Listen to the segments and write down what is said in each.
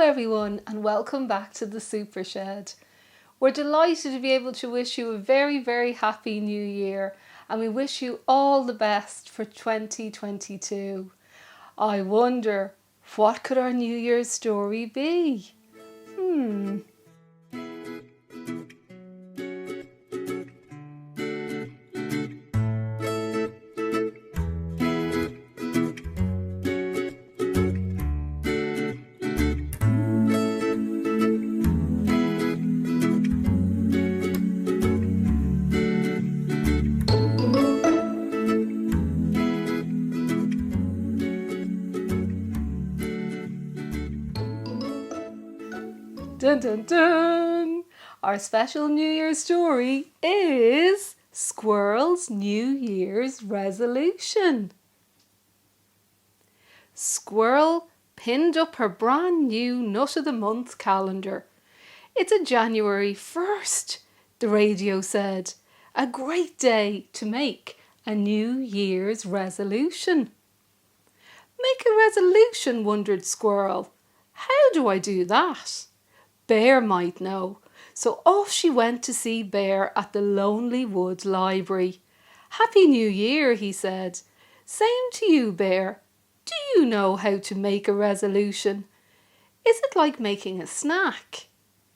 everyone, and welcome back to the Super Shed. We're delighted to be able to wish you a very, very happy new year, and we wish you all the best for 2022. I wonder, what could our New Year's story be? Dun dun dun! Our special New Year's story is Squirrels New Year's Resolution. Squirrel pinned up her brand new Nut of the Month calendar. It's a January 1st, the radio said. A great day to make a New Year's resolution. Make a resolution, wondered Squirrel. How do I do that? Bear might know, so off she went to see Bear at the Lonely Wood Library. Happy New Year, he said. Same to you, Bear. Do you know how to make a resolution? Is it like making a snack?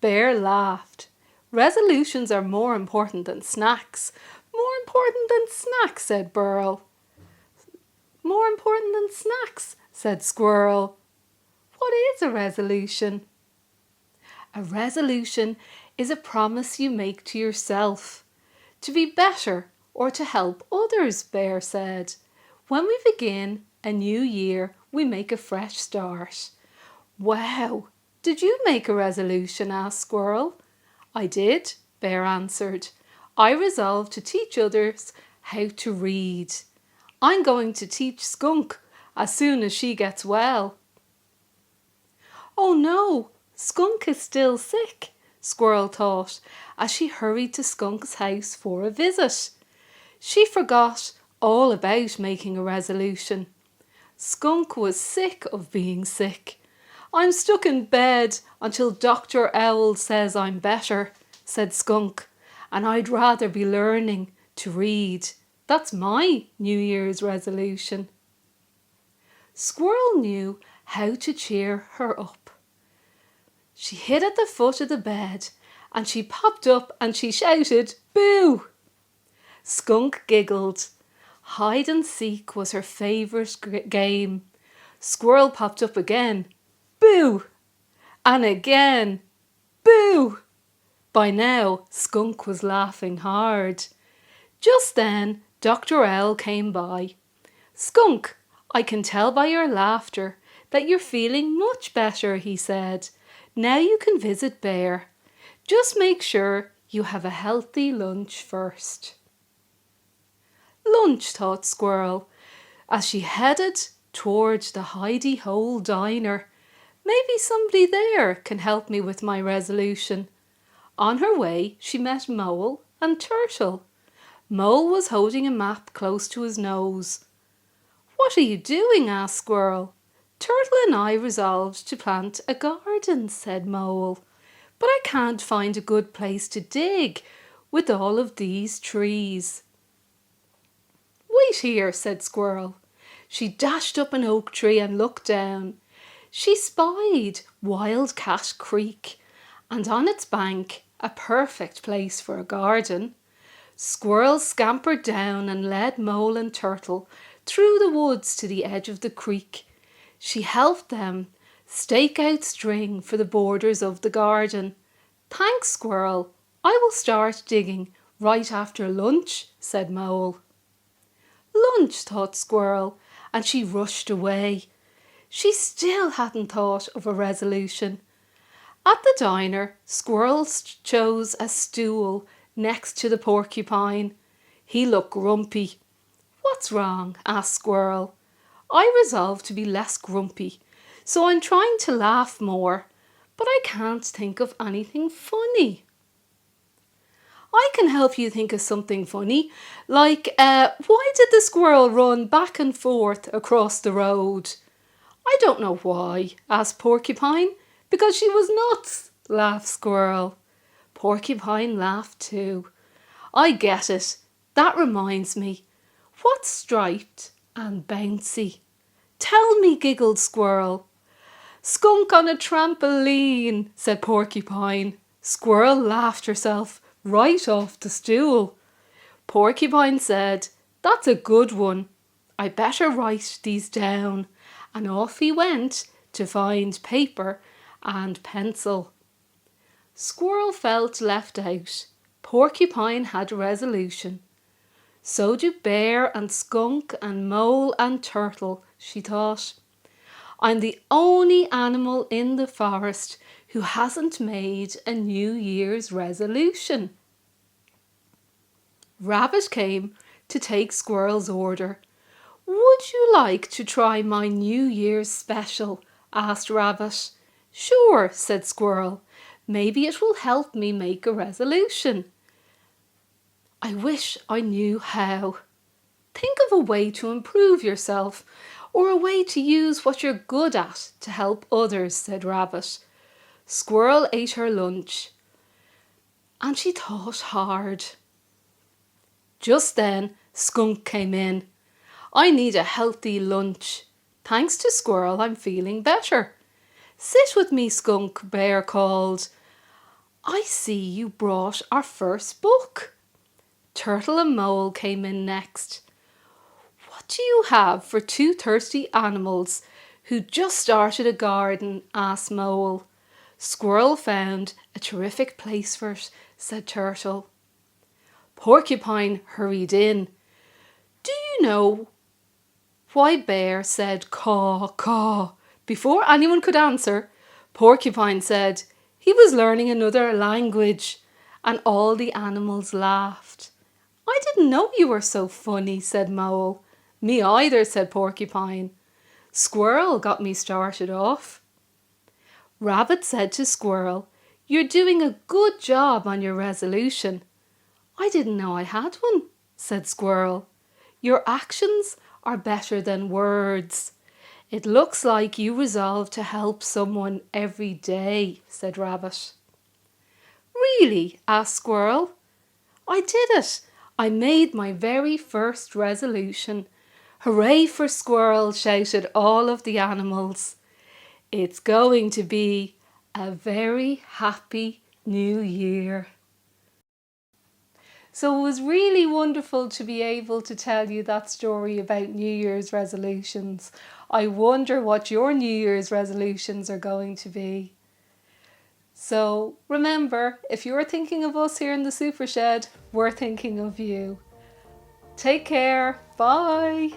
Bear laughed. Resolutions are more important than snacks. More important than snacks, said Burl. More important than snacks, said Squirrel. What is a resolution? A resolution is a promise you make to yourself. To be better or to help others, Bear said. When we begin a new year, we make a fresh start. Wow! Did you make a resolution? Asked Squirrel. I did, Bear answered. I resolved to teach others how to read. I'm going to teach Skunk as soon as she gets well. Oh no! Skunk is still sick, Squirrel thought, as she hurried to Skunk's house for a visit. She forgot all about making a resolution. Skunk was sick of being sick. I'm stuck in bed until Dr. Owl says I'm better, said Skunk, and I'd rather be learning to read. That's my New Year's resolution. Squirrel knew how to cheer her up. She hid at the foot of the bed and she popped up and she shouted, "Boo!" Skunk giggled. Hide and seek was her favourite game. Squirrel popped up again, "Boo!" And again, "Boo!" By now, Skunk was laughing hard. Just then, Dr. Owl came by. "Skunk, I can tell by your laughter that you're feeling much better," he said. Now you can visit Bear. Just make sure you have a healthy lunch first. Lunch, thought Squirrel, as she headed towards the hidey-hole diner. Maybe somebody there can help me with my resolution. On her way, she met Mole and Turtle. Mole was holding a map close to his nose. "What are you doing?" asked Squirrel. "Turtle and I resolved to plant a garden," said Mole, "but I can't find a good place to dig with all of these trees." "Wait here," said Squirrel. She dashed up an oak tree and looked down. She spied Wildcat Creek, and on its bank a perfect place for a garden. Squirrel scampered down and led Mole and Turtle through the woods to the edge of the creek. She helped them stake out string for the borders of the garden. "Thanks, Squirrel. I will start digging right after lunch," said Mole. Lunch, thought Squirrel, and she rushed away. She still hadn't thought of a resolution. At the diner, Squirrel chose a stool next to the porcupine. He looked grumpy. "What's wrong?" asked Squirrel. "I resolved to be less grumpy, so I'm trying to laugh more, but I can't think of anything funny." "I can help you think of something funny, like why did the squirrel run back and forth across the road?" "I don't know why," asked Porcupine. Because she was nuts, laughed Squirrel. Porcupine laughed too. I get it. That reminds me. What's striped and bouncy? Tell me, giggled Squirrel. Skunk on a trampoline, said Porcupine. Squirrel laughed herself right off the stool. Porcupine said, that's a good one. I better write these down. And off he went to find paper and pencil. Squirrel felt left out. Porcupine had a resolution. So do Bear and Skunk and Mole and Turtle, she thought. I'm the only animal in the forest who hasn't made a New Year's resolution. Rabbit came to take Squirrel's order. Would you like to try my New Year's special? Asked Rabbit. Sure, said Squirrel. Maybe it will help me make a resolution. I wish I knew how. Think of a way to improve yourself, or a way to use what you're good at to help others, said Rabbit. Squirrel ate her lunch, and she thought hard. Just then, Skunk came in. I need a healthy lunch. Thanks to Squirrel, I'm feeling better. Sit with me, Skunk, Bear called. I see you brought our first book. Turtle and Mole came in next. What do you have for two thirsty animals who just started a garden? Asked Mole. Squirrel found a terrific place for it, said Turtle. Porcupine hurried in. Do you know why Bear said caw, caw? Before anyone could answer, Porcupine said he was learning another language, and all the animals laughed. I didn't know you were so funny, said Mole. Me either, said Porcupine. Squirrel got me started off. Rabbit said to Squirrel, you're doing a good job on your resolution. I didn't know I had one, said Squirrel. Your actions are better than words. It looks like you resolved to help someone every day, said Rabbit. Really? Asked Squirrel. I did it. I made my very first resolution. Hooray for Squirrel, shouted all of the animals. It's going to be a very happy new year. So it was really wonderful to be able to tell you that story about New Year's resolutions. I wonder what your New Year's resolutions are going to be. So remember, if you're thinking of us here in the Super Shed, we're thinking of you. Take care. Bye.